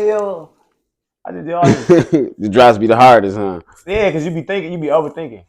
hell? I just did all this shit. It drives me the hardest, huh? Yeah, because you be overthinking.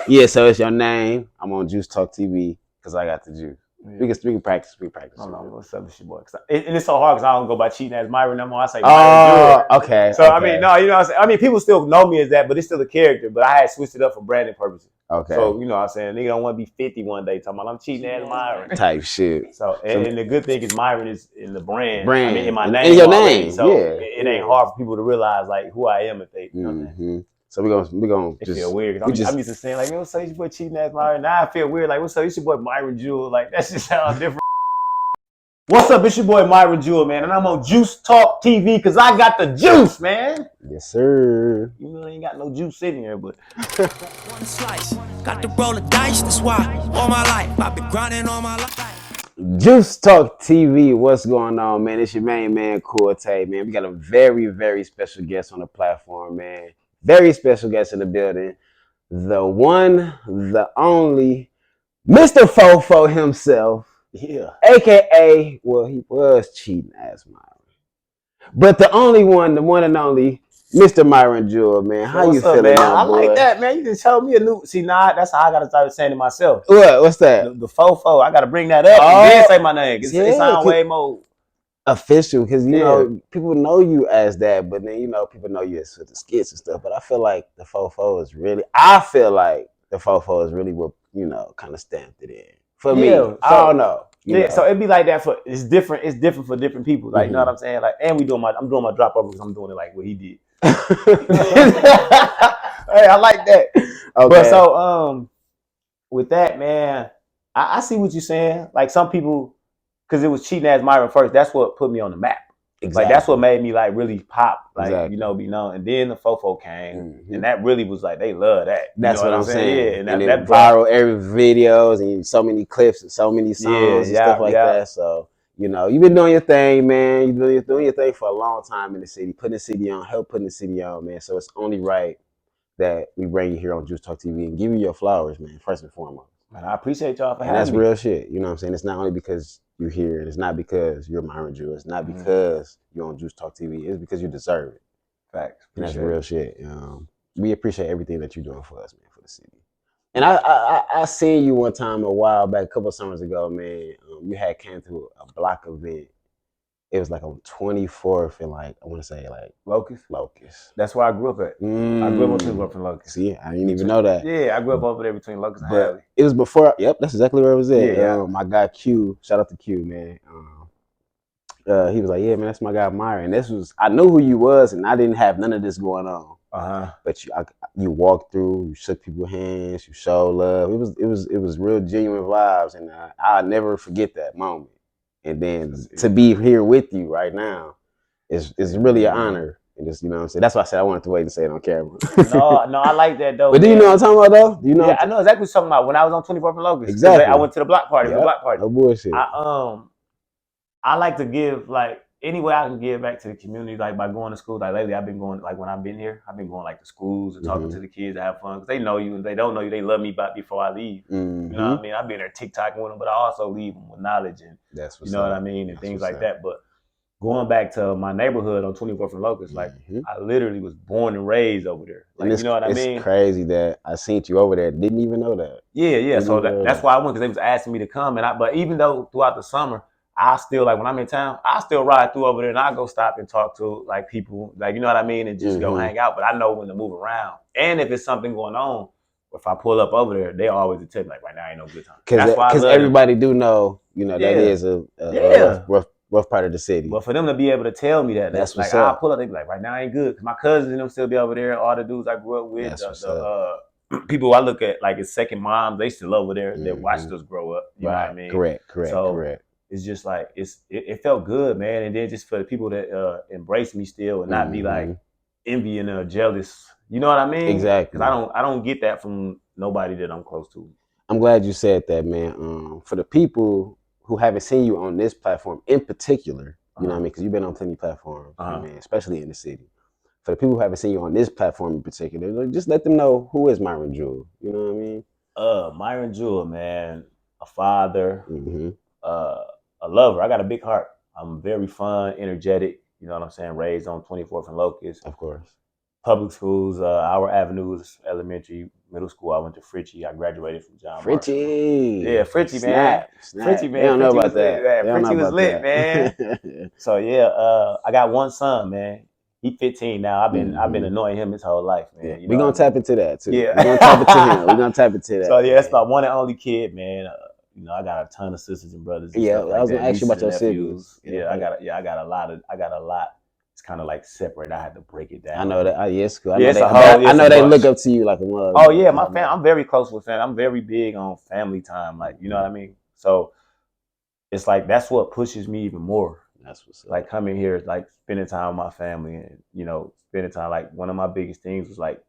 Yeah, so it's your name. I'm on Juice Talk TV because I got the juice. Yeah. We can practice. We practice. I don't know what's up with your boy. And it's so hard because I don't go by cheating as Myron no more. I say Myron Jewell. Okay. So I mean, no, you know what I'm saying? I mean, people still know me as that, but it's still a character. But I had switched it up for branding purposes. Okay. So you know what I'm saying? Nigga don't want to be 50 one day talking about I'm cheating as Myron. Type shit. So and the good thing is Myron is in the brand. I mean, in my name. In your already, name. So yeah. it ain't hard for people to realize like who I am if they you know what I'm saying? So we're gonna it feel weird. I'm used to saying like, what's up, your boy cheating as Myron. Now I feel weird. Like, what's up, it's your boy Myron Jewell. Like that's just how different. What's up, it's your boy Myron Jewell, man, and I'm on Juice Talk TV because I got the juice, man. Yes, sir. You know, I ain't got no juice sitting here, but one slice, got to roll the dice. That's why all my life I've been grinding all my life. Juice Talk TV, what's going on, man? It's your main man, Corte, man. We got a very, very special guest on the platform, man. Very special guest in the building. The one, the only, Mr. Fofo himself. yeah. AKA, well, he was cheating as Myron. But the only one, the one and only, Mr. Myron Jewell, man. How you feeling, man? I like that, man. You just told me a new. See, that's how I gotta start saying it myself. What's that? The fofo. I gotta bring that up and then say my name. It sounds way more official because you know people know you as that, but then you know people know you as with the skits and stuff. But I feel like the fofo is really. I feel like the fofo is really what kind of stamped it in for me. So, I don't know. Yeah, so it'd be like that for it's different for different people. Like you know what I'm saying? Like, and I'm doing my drop over because I'm doing it like what he did. Hey, I like that. Okay. But so with that, man, I see what you're saying. Like some people, because it was cheating as Myron first. That's what put me on the map. Exactly. Like that's what made me like really pop. Like be known. And then the fofo came, and that really was like they love that. That's what I'm saying. Yeah, and that viral every videos and so many clips and so many songs and stuff like that. So you've been doing your thing, man. You've been doing your thing for a long time in the city, putting the city on, help putting the city on, man. So it's only right that we bring you here on Juice Talk TV and give you your flowers, man. First and foremost. Man, I appreciate y'all for having me. That's real shit. You know what I'm saying? It's not only because you're here, and it's not because you're Myron Jewell. It's not because you're on Juice Talk TV. It's because you deserve it. Facts. And that's real shit. We appreciate everything that you're doing for us, man, for the city. And I seen you one time a while back, a couple of summers ago, man. You had came to a block event. It was like on 24th and like I want to say like Locust. That's where I grew up at. I grew up on 24th and Locust. See, I didn't even know that. Yeah, I grew up over there between Locust and Hadley. It was before. Yep, that's exactly where it was at. Yeah. My guy Q, shout out to Q, man. He was like, yeah, man, that's my guy Myron. I knew who you was, and I didn't have none of this going on. But you walked through, you shook people's hands, you showed love. It was real genuine vibes, and I'll never forget that moment. And then to be here with you right now is really an honor. And just, you know what I'm saying? That's why I said I wanted to wait and say it on camera. no, I like that though. But do you know what I'm talking about though? Yeah, I know exactly what you're talking about. When I was on 24th and Locust. Exactly. I went to the block party. Yep. The block party. No bullshit. I like to give like any way I can give back to the community, like by going to school. Like lately I've been going, like when I've been here, I've been going like to schools and talking to the kids to have fun. Because they know you and they don't know you. They love me before I leave. You know what I mean? I've been there TikToking with them, but I also leave them with knowledge and that's what's you know what I mean? And things like that. But going back to my neighborhood on 24th and Locust, like I literally was born and raised over there. Like, you know what I mean? It's crazy that I seen you over there. Didn't even know that. Yeah. So that's why I went, because they was asking me to come. But even though throughout the summer, I still, like when I'm in town, I still ride through over there and I go stop and talk to like people, like, you know what I mean? And just go hang out. But I know when to move around. And if it's something going on, if I pull up over there, they always tell me like, right now ain't no good time. Because everybody do know, that is a rough part of the city. But for them to be able to tell me that's what's like, up. I'll pull up, they be like, right now ain't good. Because my cousins and them still be over there. All the dudes I grew up with, people I look at like as second moms, they still over there. They watched us grow up. You know what I mean? Correct. It's just like it felt good, man. And then just for the people that embrace me still and not be like envying or jealous. You know what I mean? Exactly. Because I don't get that from nobody that I'm close to. I'm glad you said that, man. For the people who haven't seen you on this platform in particular, you know what I mean? Because you've been on plenty of platforms, man, especially in the city. For the people who haven't seen you on this platform in particular, just let them know who is Myron Jewell. You know what I mean? Myron Jewell, man, a father, a lover. I got a big heart. I'm very fun, energetic. You know what I'm saying? Raised on 24th and Locust. Of course. Public schools, our avenues, elementary, middle school. I went to Fritchie. I graduated from John Marshall. Yeah, Fritchie, man. Fritchie, man. They don't know about that. Fritchie was lit, man. So yeah, I got one son, man. He's 15 now. I've been annoying him his whole life, man. Yeah. You know We're gonna tap into that too. Yeah. We're gonna tap into him. We're gonna tap into that. So yeah, that's my one and only kid, man. You know, I got a ton of sisters and brothers. And yeah, stuff like I was gonna that. ask you about your siblings. Yeah, I got a lot. It's kind of like separate. I had to break it down. I know that. Yes, cool. I know they look up to you like a mother. Oh yeah, my fam. I'm very close with family. I'm very big on family time. Like, you know what I mean. So it's like that's what pushes me even more. That's what's up. Like coming here, like spending time with my family, and you know, spending time. Like one of my biggest things was like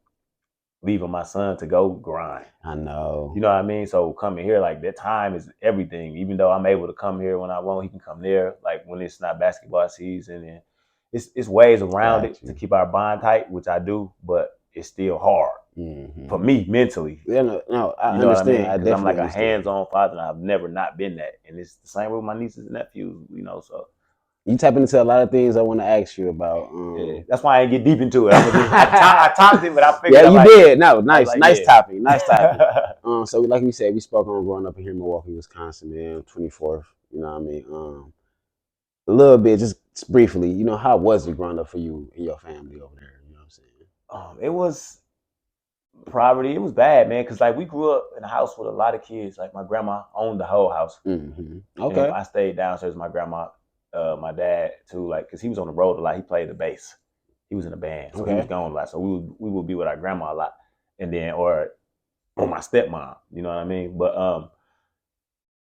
leaving my son to go grind. I know. You know what I mean? So coming here, like that time is everything. Even though I'm able to come here when I want, he can come there. Like when it's not basketball season, and it's ways around it to keep our bond tight, which I do, but it's still hard for me mentally. Yeah, no, I you know understand. What I mean? I'm like a hands-on father, and I've never not been that. And it's the same with my nieces and nephews, you know, so. You tap into a lot of things I want to ask you about. Yeah, that's why I didn't get deep into it. I talked it, but I figured. Yeah, you like, did. No, nice topic. Nice topic. So, like we said, we spoke on growing up in here in Milwaukee, Wisconsin, man, 24th. You know what I mean? A little bit, just briefly. You know, how was it growing up for you and your family over there? You know what I'm saying? It was poverty. It was bad, man, because like we grew up in a house with a lot of kids. Like my grandma owned the whole house. Okay. And I stayed downstairs with my grandma. My dad too, like, cause he was on the road a lot. He played the bass. He was in a band, so he was gone a lot. So we would be with our grandma a lot, and then or my stepmom. You know what I mean? But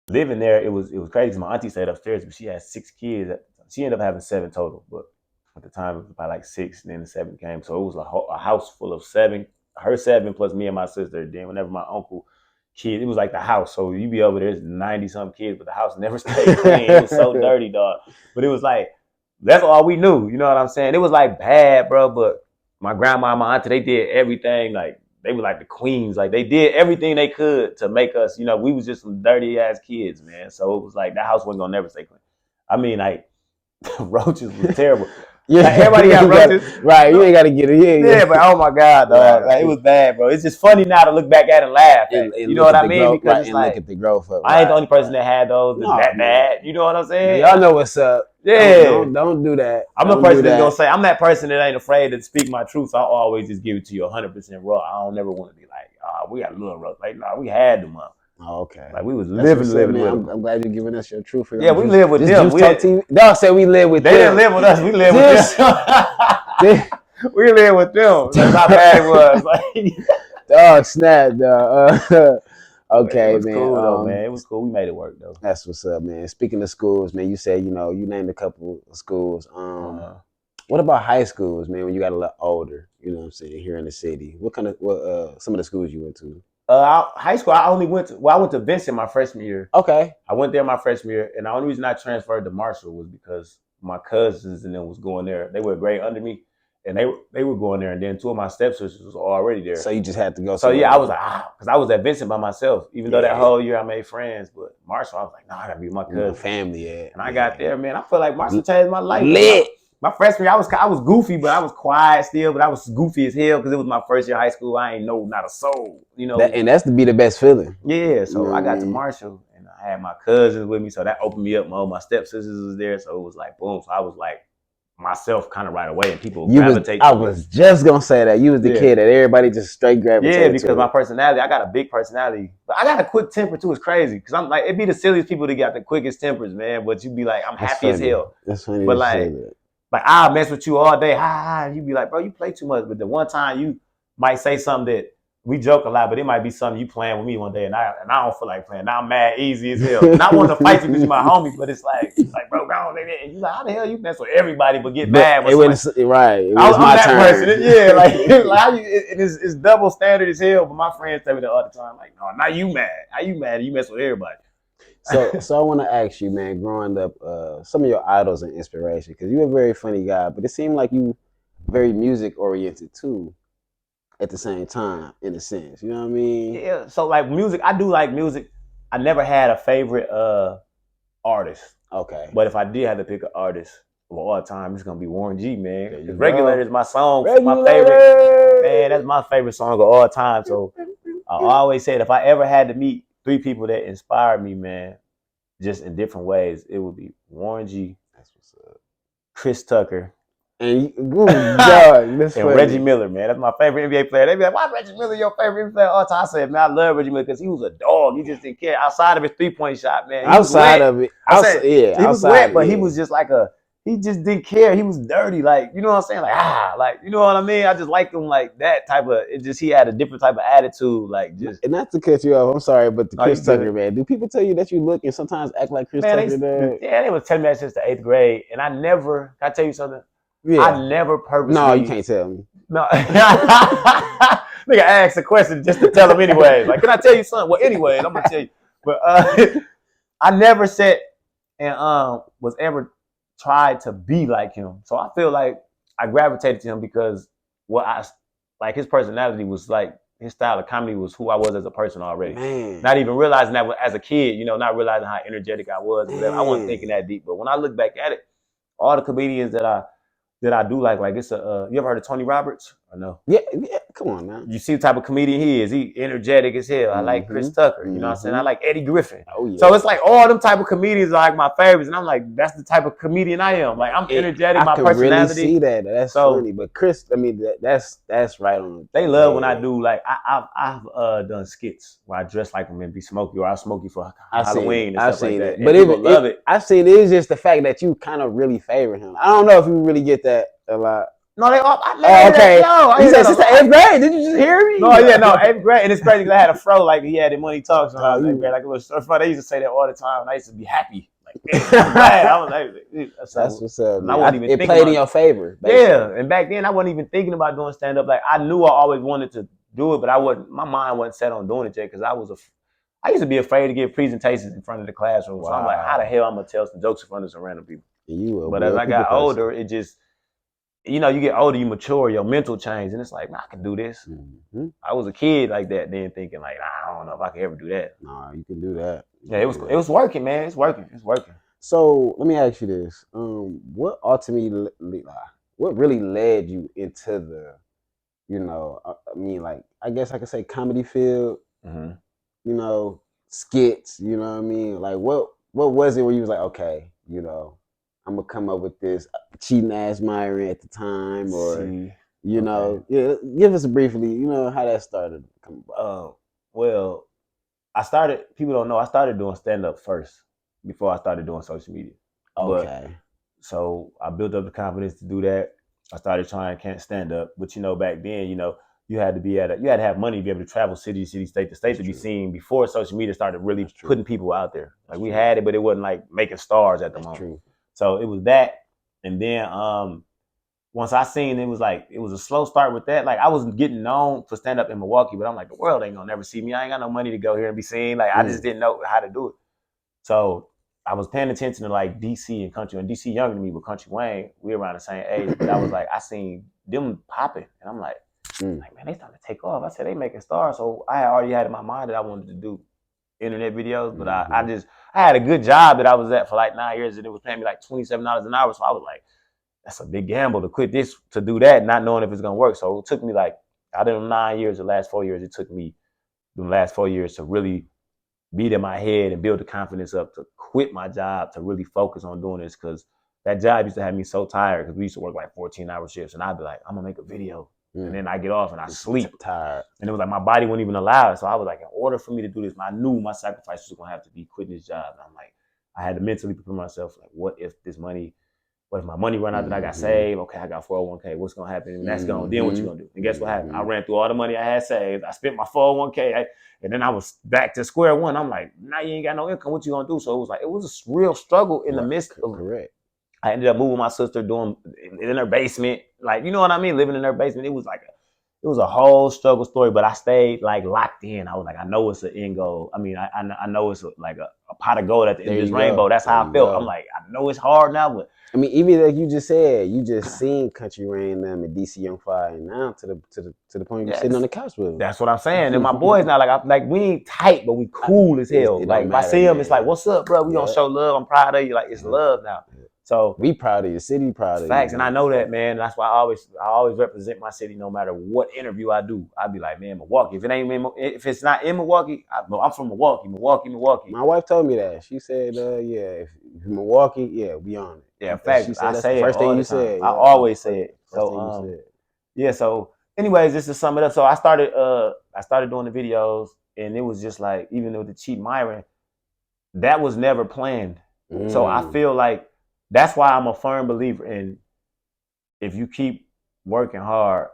living there, it was crazy. My auntie stayed upstairs, but she had 6 kids. She ended up having 7 total, but at the time it was about like 6, and then the 7 came. So it was a house full of 7. Her 7 plus me and my sister. Then whenever my uncle. Kid, it was like the house. So you be over there, there's 90-some kids, but the house never stayed clean. It was so dirty, dog. But it was like, that's all we knew. You know what I'm saying? It was like bad, bro. But my grandma and my auntie, they did everything. Like, they were like the queens. Like, they did everything they could to make us, you know, we was just some dirty ass kids, man. So it was like, that house wasn't gonna never stay clean. I mean, like, roaches was terrible. Yeah, like, everybody got roaches. Right, you ain't got to get it. Yeah, but oh my God, dog. Right. Like, it was bad, bro. It's just funny now to look back at it and laugh. You know what I mean? Because it's like, look at the growth of it. I ain't the only person that had those that bad. You know what I'm saying? Y'all know what's up. Yeah. Don't do that. I'm the person that's going to say, I'm that person that ain't afraid to speak my truth. So I always just give it to you 100% raw. I don't never want to be like, we got a little rough. Like, nah, we had them up. Oh, okay. Like, we was living with them. I'm glad you're giving us your truth. Yeah, we live with them. Dog said we live with them. They didn't live with us. We live with them. We live with them. That's how bad it was. Like, dog, snap, dog. Okay, it was man. Cool, though, man. It was cool. We made it work, though. That's what's up, man. Speaking of schools, man, you said, you know, you named a couple of schools. What about high schools, man, when you got a little older, you know what I'm saying, here in the city? What some of the schools you went to? High school, I went to Vincent my freshman year. Okay. I went there my freshman year, and the only reason I transferred to Marshall was because my cousins and them was going there. They were a grade under me, and they were going there, and then 2 of my stepsisters was already there. So you just had to go. So yeah, I was like, because I was at Vincent by myself. Even though that whole year I made friends, but Marshall, I was like, I gotta be with my cousin, family. Yeah. And I got there, man. I feel like Marshall changed my life. Lit. My freshman year, I was goofy, but I was quiet still. But I was goofy as hell because it was my first year of high school. I ain't know not a soul, you know. And that's to be the best feeling. Yeah. So I got to Marshall, and I had my cousins with me, so that opened me up. My stepsisters was there, so it was like boom. So I was like myself kind of right away, and people gravitate. I was just gonna say that you was the kid that everybody just straight gravitated. Yeah, because my personality, I got a big personality, but I got a quick temper too. It's crazy because I'm like, it'd be the silliest people that got the quickest tempers, man. But you'd be like, I'm happy as hell. That's funny. But like I'll mess with you all day. You be like, bro, you play too much. But the one time you might say something that we joke a lot, but it might be something you playing with me one day, and I don't feel like playing. Now I'm mad easy as hell. And I want to fight you because you're my homie, but it's like bro, go on. And you like, how the hell you mess with everybody but get mad? It was right. It was I'm my that turn. person. Yeah, like it's double standard as hell. But my friends tell me that all the time. Like, no, now you mad. How you mad? You mess with everybody. So I want to ask you, man, growing up, some of your idols and inspiration, because you're a very funny guy, but it seemed like you very music oriented too, at the same time, in a sense. You know what I mean? Yeah. So like music, I do like music. I never had a favorite artist. Okay. But if I did have to pick an artist, of all time, it's gonna be Warren G, man. Regulator is my song, Regulator. my favorite. Man, that's my favorite song of all time. So I always said if I ever had to meet 3 people that inspired me, man, just in different ways, it would be Warren G, that's what's up, Chris Tucker, and Reggie Miller, man. That's my favorite NBA player. They be like, why Reggie Miller your favorite NBA player all time? I said, man, I love Reggie Miller because he was a dog. He just didn't care. Outside of his 3-point shot, man. He was wet, but he was just like he just didn't care. He was dirty. Like, you know what I'm saying? Like, you know what I mean? I just liked him like that type of, he had a different type of attitude. Like, just. And not to cut you off, I'm sorry, but the Chris Tucker, man. Do people tell you that you look and sometimes act like Chris Tucker? Yeah, they was telling me that since the 8th grade. And I never, can I tell you something? Yeah. I never purposely. No, you can't tell me. No. Nigga asked a question just to tell him anyway. Like, can I tell you something? Well, anyway, I'm gonna tell you. But I never said and was ever tried to be like him. So I feel like I gravitated to him because like his personality was like his style of comedy was who I was as a person already. Man. Not even realizing that as a kid, you know, not realizing how energetic I was. I wasn't thinking that deep. But when I look back at it, all the comedians that I do like it's you ever heard of Tony Roberts or no? Yeah, come on, man. You see the type of comedian he is. He energetic as hell. I like Chris Tucker. You know what I'm saying? I like Eddie Griffin. Oh yeah. So it's like all them type of comedians are like my favorites, and I'm like, that's the type of comedian I am. Like I'm energetic. My personality. I really see that. That's funny. But Chris, I mean, that's right on. They love when I do like I've done skits where I dress like them and be Smokey, or I'll Smokey for Halloween. I've seen that. But love it. I've seen it's just the fact that you kind of really favor him. I don't know if you really get that a lot. No, they all. Okay. You said since the 8th grade. Did you just hear me? No, yeah, no, 8th grade, and it's crazy because I had a fro like he had in Money Talks when I was 8th grade, like a little surf fro. They used to say that all the time, and I used to be happy. Like, I was like, that's what's up. I wasn't even it played in your favor. Basically. Yeah, and back then I wasn't even thinking about doing stand up. Like I knew I always wanted to do it, but I wasn't. My mind wasn't set on doing it yet because I used to be afraid to give presentations in front of the classroom. Wow. So I'm like, how the hell I'm gonna tell some jokes in front of some random people? But as I got older, it just. You know, you get older, you mature, your mental change, and it's like, I can do this. Mm-hmm. I was a kid like that, then thinking like, I don't know if I can ever do that. Nah, you can do that. Yeah, it was working, man. It's working. So let me ask you this: what really led you into the, you know, I mean, like I guess I could say comedy field, you know, skits. You know what I mean? Like what was it where you was like, okay, you know, I'm gonna come up with this cheating ass Myron at the time, or you know, yeah. Give us a briefly, you know, how that started. Well, people don't know, I started doing stand up first before I started doing social media. Okay. So I built up the confidence to do that. I started trying to stand up, but you know, back then, you know, you had to have money to be able to travel city, state to state to be seen before social media started really putting people out there. Like we had it, but it wasn't like making stars at the moment. True. So it was that, and then once I seen it was a slow start with that. Like I was getting known for stand up in Milwaukee, but I'm like, the world ain't gonna never see me. I ain't got no money to go here and be seen. Like I just didn't know how to do it. So I was paying attention to like DC and Country, and DC younger than me, but Country Wayne, we around the same age. But I was like, I seen them popping, and I'm like, man, they starting to take off. I said they making stars, so I already had in my mind that I wanted to do internet videos, but I had a good job that I was at for like 9 years, and it was paying me like $27 an hour. So I was like, that's a big gamble to quit this to do that, not knowing if it's gonna work. So it took me like out of them 9 years, the last 4 years, it took me the last 4 years to really beat in my head and build the confidence up to quit my job to really focus on doing this, because that job used to have me so tired because we used to work like 14-hour shifts, and I'd be like, I'm gonna make a video. And then I get off and I sleep tired. And it was like my body wouldn't even allow it. So I was like, in order for me to do this, I knew my sacrifice was gonna have to be quitting this job. And I'm like, I had to mentally prepare myself, like, what if my money run out that I got saved? Okay, I got 401k, what's gonna happen? And that's gone. Then what you gonna do? And guess what happened? I ran through all the money I had saved. I spent my 401k, and then I was back to square one. I'm like, now you ain't got no income, what you gonna do? So it was a real struggle in the midst of correct. I ended up moving my sister doing in her basement, like, you know what I mean, living in her basement. It was a whole struggle story, but I stayed like locked in. I was like, I know it's an end goal. I mean, I know it's like a pot of gold at the end of this rainbow. That's how I felt. I'm like, I know it's hard now, but I mean, even like you just said, you just seen Country Rain them and DC Young Fire, and now to the point you're sitting on the couch with them. That's what I'm saying. And my boys now, like we ain't tight, but we cool as hell. Like if I see them, it's like, what's up, bro? We gonna show love. I'm proud of you. Like it's love now. So we proud of you, city proud of facts, you. And I know that, man. That's why I always represent my city, no matter what interview I do. I be like, man, Milwaukee. If it's not in Milwaukee, I'm from Milwaukee. My wife told me that. She said, yeah, if Milwaukee, yeah, we on it. Yeah, facts. She said I that's say the first it all thing the you time. said. I Yeah, always say it. First thing you said. Yeah. So, anyways, just to sum it up, so I started doing the videos, and it was just like, even though the cheat Myron, that was never planned. So I feel like that's why I'm a firm believer in, if you keep working hard,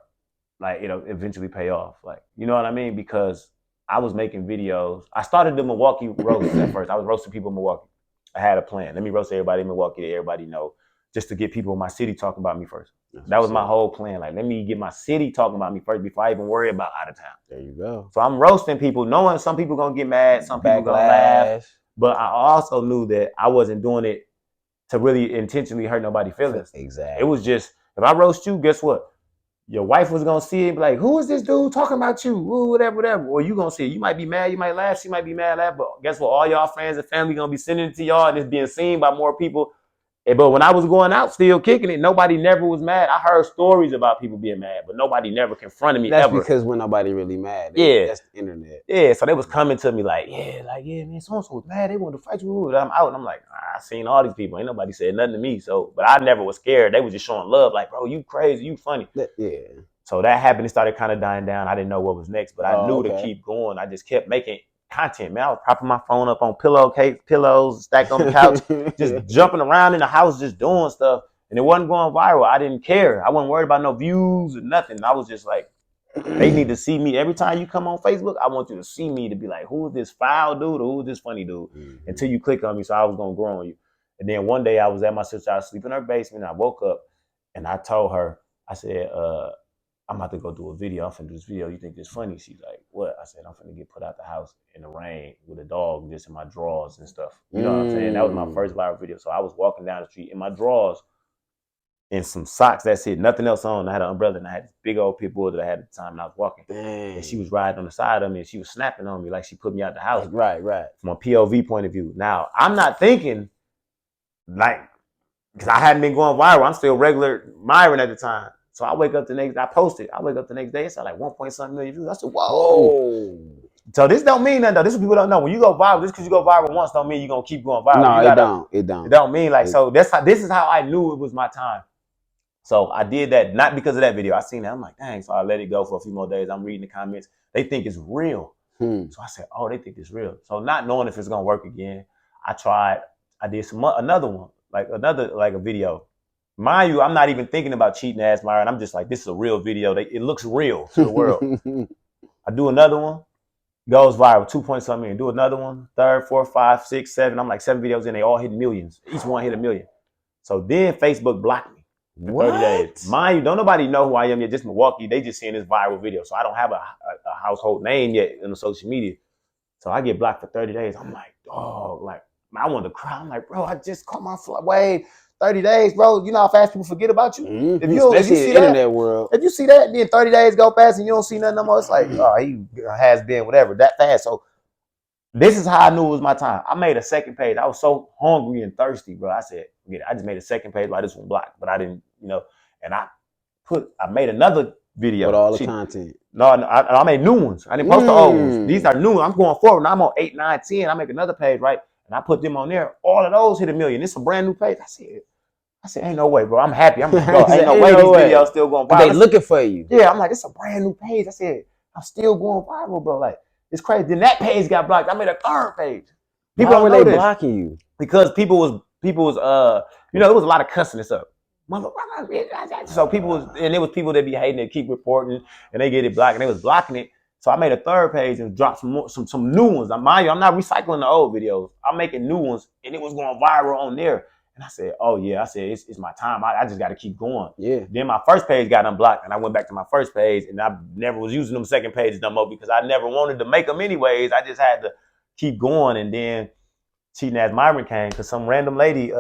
like, it'll eventually pay off. Like, you know what I mean? Because I was making videos. I started the Milwaukee roasts at first. I was roasting people in Milwaukee. I had a plan. Let me roast everybody in Milwaukee that everybody know, just to get people in my city talking about me first. That was my whole plan. Like, let me get my city talking about me first before I even worry about out of town. There you go. So I'm roasting people, knowing some people gonna get mad, some people gonna laugh. But I also knew that I wasn't doing it to really intentionally hurt nobody's feelings. Exactly. It was just, if I roast you, guess what? Your wife was gonna see it and be like, who is this dude talking about you? Ooh, whatever. Or you gonna see it. You might be mad, you might laugh, she might be mad, laugh, but guess what? All y'all friends and family gonna be sending it to y'all, and it's being seen by more people. But when I was going out still kicking it, nobody never was mad. I heard stories about people being mad, but nobody never confronted me. That's ever. Because when nobody really mad. That's the internet. Yeah, so they was coming to me like, man, so-and-so was mad. They wanted to fight you. I'm out. And I'm like, I seen all these people. Ain't nobody said nothing to me. So, but I never was scared. They was just showing love. Like, bro, you crazy. You funny. Yeah. So that happened. It started kind of dying down. I didn't know what was next, but I knew to keep going. I just kept making content, man. I was propping my phone up on pillows stacked on the couch, just jumping around in the house, just doing stuff. And it wasn't going viral. I didn't care. I wasn't worried about no views or nothing. I was just like, they need to see me. Every time you come on Facebook, I want you to see me, to be like, who is this foul dude or who is this funny dude? Until you click on me. So I was going to grow on you. And then one day I was at my sister's house, sleeping in her basement. I woke up and I told her, I said, I'm about to go do a video. I'm finna do this video. You think this funny? She's like, what? I said, I'm finna get put out the house in the rain with a dog just in my drawers and stuff. You know what I'm saying? That was my first viral video. So I was walking down the street in my drawers and some socks. That's it. Nothing else on. I had an umbrella and I had this big old pit bull that I had at the time, and I was walking. And she was riding on the side of me and she was snapping on me like she put me out the house. Right. From a POV point of view. Now, I'm not thinking like, because I hadn't been going viral. I'm still regular Myron at the time. So I wake up the next day, I wake up the next day, it's like 1.something million views. I said, whoa. So this don't mean nothing though. This is what people don't know. When you go viral, just because you go viral once don't mean you're gonna keep going viral. No, it don't. It don't mean like, so this is how I knew it was my time. So I did that, not because of that video. I seen that, I'm like, dang. So I let it go for a few more days. I'm reading the comments. They think it's real. So I said, oh, they think it's real. So not knowing if it's gonna work again, I did another one, like a video. Mind you, I'm not even thinking about cheating ass Myron. I'm just like, this is a real video. It looks real to the world. I do another one, goes viral, 2.something million. Do another one, third, fourth, 5, 6, 7. I'm like 7 videos in, they all hit millions. Each one hit 1 million. So then Facebook blocked me for 30 days. Mind you, don't nobody know who I am yet, just Milwaukee. They just seeing this viral video. So I don't have a household name yet in the social media. So I get blocked for 30 days. I'm like, dog, like, I wanted to cry. I'm like, bro, I just caught my wave. 30 days, bro. You know how fast people forget about you? If you see that, internet world. If you see that, then 30 days go past and you don't see nothing no more, it's like, oh, he has been whatever, that fast. So this is how I knew it was my time. I made a second page. I was so hungry and thirsty, bro. I said, I just made a second page while this one blocked, but I didn't, and I made another video. With all the content. No, I made new ones. I didn't post the old ones. These are new. I'm going forward. Now I'm on 8, 9, 10. I make another page, right? And I put them on there. All of those hit 1 million. It's a brand new page. I said, ain't no way, bro. I'm happy. I'm like, bro, ain't no way these videos still going viral. They looking for you. Yeah, I'm like, it's a brand new page. I said, I'm still going viral, bro. Like, it's crazy. Then that page got blocked. I made a third page. People don't know this. Blocking you? Because people was, there was a lot of cussing and stuff. So it was people that be hating and keep reporting and they get it blocked and they was blocking it. So I made a third page and dropped some new ones. Now, mind you, I'm not recycling the old videos. I'm making new ones and it was going viral on there. And I said, oh yeah, it's my time. I just got to keep going. Yeah. Then my first page got unblocked and I went back to my first page and I never was using them second pages no more because I never wanted to make them anyways. I just had to keep going. And then Cheating Ass Myron came because some random lady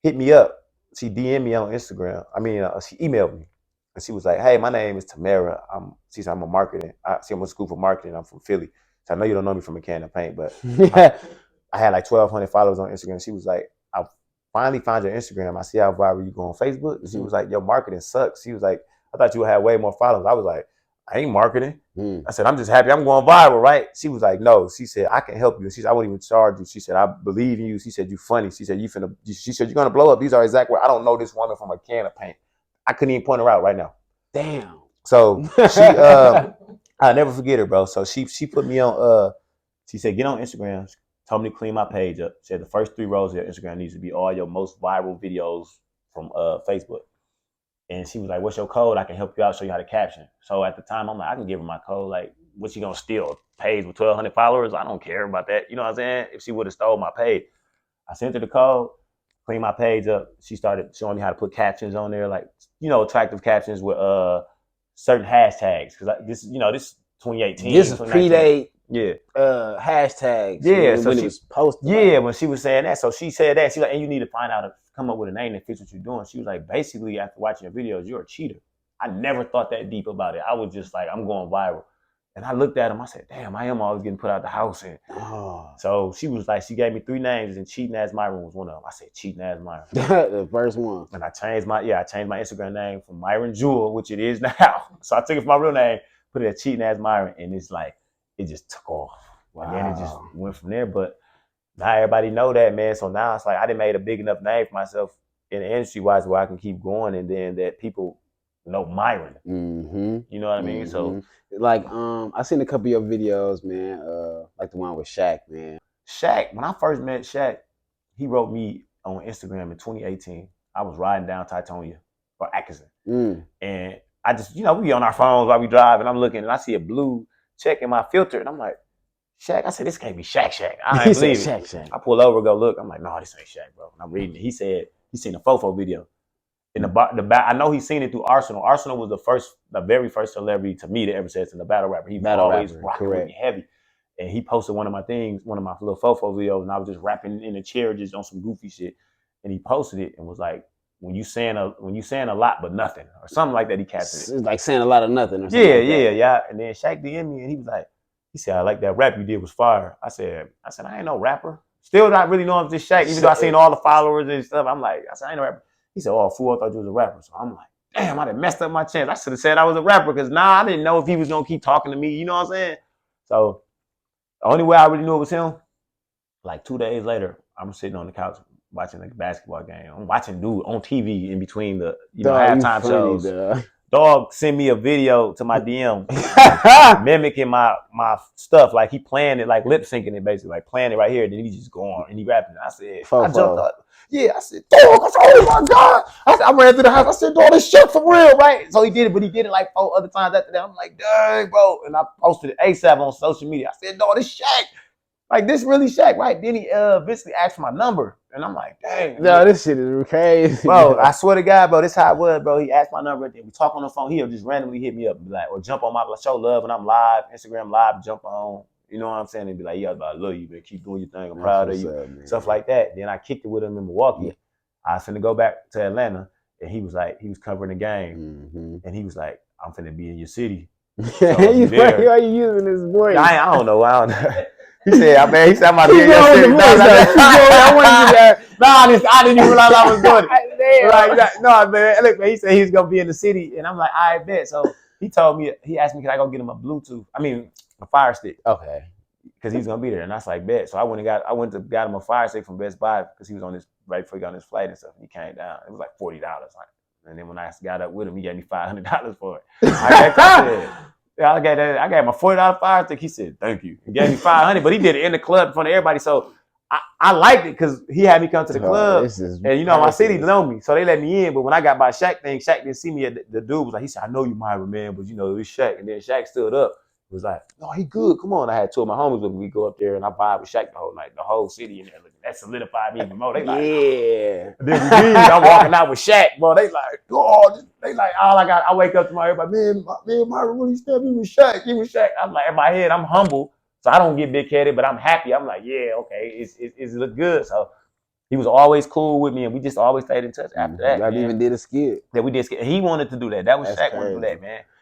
hit me up. She DM'd me on Instagram. She emailed me. And she was like, hey, my name is Tamara. She said, I'm a marketing. I'm a school for marketing. I'm from Philly. So I know you don't know me from a can of paint, but I had like 1,200 followers on Instagram. She was like, I finally found your Instagram. I see how viral you go on Facebook. And she was like, your marketing sucks. She was like, I thought you would have way more followers. I was like, I ain't marketing. I said, I'm just happy I'm going viral, right? She was like, no. She said, I can help you. She said, I won't even charge you. She said, I believe in you. She said, you funny. She said, she said, you're going to blow up. These are exact words. I don't know this woman from a can of paint. I couldn't even point her out right now. Damn. So she, I'll never forget her, bro. So she put me on, she said, get on Instagram. She told me to clean my page up. She said, the first 3 rows of your Instagram needs to be all your most viral videos from Facebook. And she was like, what's your code? I can help you out, show you how to caption. So at the time, I'm like, I can give her my code. Like, what's she going to steal? A page with 1,200 followers? I don't care about that. You know what I'm saying? If she would have stole my page. I sent her the code, cleaned my page up. She started showing me how to put captions on there, like, attractive captions with certain hashtags. Because this 2018. This is predate. Yeah. Hashtags. Yeah. When it was posted. Yeah, when she was saying that. So she said that. She's like, and you need to come up with a name that fits what you're doing. She was like, basically, after watching your videos, you're a cheater. I never thought that deep about it. I was just like, I'm going viral. And I looked at him. I said, damn, I am always getting put out the house. And so she was like, she gave me 3 names, and Cheating Ass Myron was one of them. I said, Cheating Ass Myron. The first one. And I changed my Instagram name from Myron Jewell, which it is now. So I took it from my real name, put it at Cheating Ass Myron, and it's like, it just took off. Wow. And then it just went from there. But now everybody know that, man. So now it's like I done made a big enough name for myself in the industry wise where I can keep going, and then that people know Myron. Mm-hmm. You know what I mean? So like I seen a couple of your videos, man. Like the one with Shaq, man. Shaq, when I first met Shaq, he wrote me on Instagram in 2018. I was riding down Titonia or Atkinson. And I just, we be on our phones while we drive, and I'm looking and I see a blue check in my filter, and I'm like, Shaq. I said, this can't be Shaq. I ain't believe it. Shaq. I pull over, go look. I'm like, no, this ain't Shaq, bro. And I'm reading it. He said he seen a Fofo video. In the back, I know he's seen it through Arsenal. Arsenal was the very first celebrity to me that ever said it's in the battle rapper. He was always rocking with me heavy. And he posted one of my little Fofo videos, and I was just rapping in a chair just on some goofy shit. And he posted it and was like, when you saying a lot but nothing, or something like that. He captured it. It's like saying a lot of nothing or something. Yeah. And then Shaq DM'd me, and he said, I like that rap you did was fire. I said, I ain't no rapper. Still not really knowing if this Shaq, even though I seen all the followers and stuff. I said, I ain't no rapper. He said, oh, fool, I thought you was a rapper. So I'm like, damn, I done messed up my chance. I should have said I was a rapper, because I didn't know if he was going to keep talking to me. You know what I'm saying? So the only way I really knew it was him, like 2 days later, I'm sitting on the couch watching a basketball game. I'm watching dude on TV in between the halftime shows. Dog sent me a video to my DM mimicking my stuff. Like he playing it, like lip syncing it, basically, like playing it right here. Then he just going and he rapping it. I said, I jumped up. Yeah, I said, dog, I said, oh my God. I ran through the house. I said, dog, this shit for real, right? So he did it, but he did it like 4 other times after that. I'm like, dang, bro. And I posted it ASAP on social media. I said, dog, this Shaq. Like, this really Shaq, right? Then he eventually asked for my number. And I'm like, dang. No, this shit is crazy. Bro, I swear to God, bro, this is how it was, bro. He asked my number, and we talk on the phone. He'll just randomly hit me up and be like, or jump on my show love when I'm live, Instagram live, jump on. You know what I'm saying? And be like, yeah, I love you, man. Keep doing your thing. I'm proud of you. Stuff like that. Then I kicked it with him in Milwaukee. I was finna go back to Atlanta, and he was like, he was covering the game. And he was like, I'm finna be in your city. So Why are you using this voice? I don't know. He said, I'm about to be in your city. I didn't even realize I was doing it. No, man. Look, man, he said he was going to be in the city. And I'm like, I bet. So he asked me, can I go get him a Fire Stick? Okay. Because he's going to be there. And I was like, bet. So I went and got him a Fire Stick from Best Buy, because he was right before he got on his flight and stuff. And he came down. It was like $40. And then when I got up with him, he gave me $500 for it. I gave him a $40 Fire Stick. He said, thank you. He gave me $500, but he did it in the club in front of everybody. So I liked it, because he had me come to the club. And my city know me. So they let me in. But when I got by Shaq didn't see me. The dude was like, he said, I know you Myron, man, but it's Shaq. And then Shaq stood up. He was like, no, he good. Come on. I had 2 of my homies with me. We go up there and I vibe with Shaq the whole night. The whole city in there looking. That solidified me even more. They like, yeah. And then we leave. I'm walking out with Shaq, bro. They like, oh, I wake up tomorrow, everybody, man, Myron, when he stabbed me with Shaq, he was Shaq. I'm like, in my head, I'm humble, so I don't get big-headed, but I'm happy. I'm like, yeah, okay, it look good. So he was always cool with me, and we just always stayed in touch after that. Y'all even did a skit. Yeah, we did skit. He wanted to do that. That was Shaq wanted to do that, man.